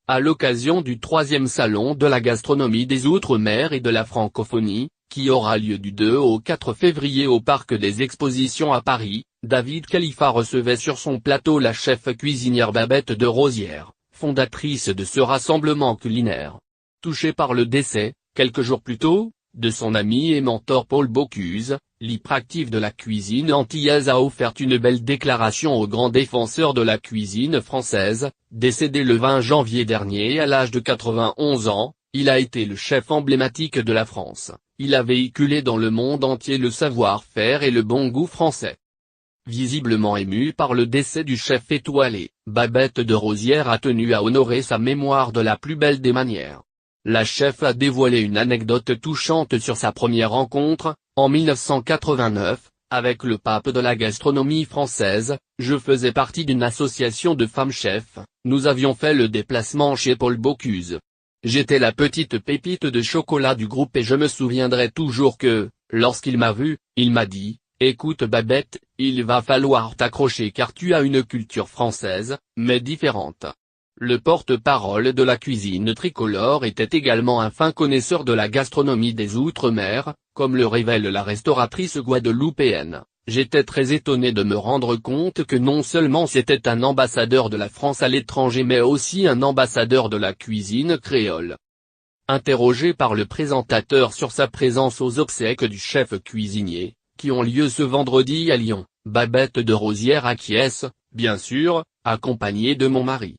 à l'occasion du 3e salon de la gastronomie des Outre-mer et de la francophonie, qui aura lieu du 2 au 4 février au Parc des Expositions à Paris, David Khalifa recevait sur son plateau la chef cuisinière Babette de Rosières, fondatrice de ce rassemblement culinaire. Touché par le décès, quelques jours plus tôt, de son ami et mentor Paul Bocuse, l'hyperactif de la cuisine antillaise a offert une belle déclaration au grand défenseur de la cuisine française, décédé le 20 janvier dernier à l'âge de 91 ans, il a été le chef emblématique de la France, il a véhiculé dans le monde entier le savoir-faire et le bon goût français. Visiblement émue par le décès du chef étoilé, Babette de Rosières a tenu à honorer sa mémoire de la plus belle des manières. La chef a dévoilé une anecdote touchante sur sa première rencontre, en 1989, avec le pape de la gastronomie française. Je faisais partie d'une association de femmes chefs, nous avions fait le déplacement chez Paul Bocuse. J'étais la petite pépite de chocolat du groupe et je me souviendrai toujours que, lorsqu'il m'a vu, il m'a dit, « Écoute Babette, il va falloir t'accrocher car tu as une culture française, mais différente. » Le porte-parole de la cuisine tricolore était également un fin connaisseur de la gastronomie des Outre-mer, comme le révèle la restauratrice guadeloupéenne. J'étais très étonné de me rendre compte que non seulement c'était un ambassadeur de la France à l'étranger mais aussi un ambassadeur de la cuisine créole. Interrogé par le présentateur sur sa présence aux obsèques du chef cuisinier, qui ont lieu ce vendredi à Lyon, Babette de Rosières acquiesce, bien sûr, accompagnée de mon mari.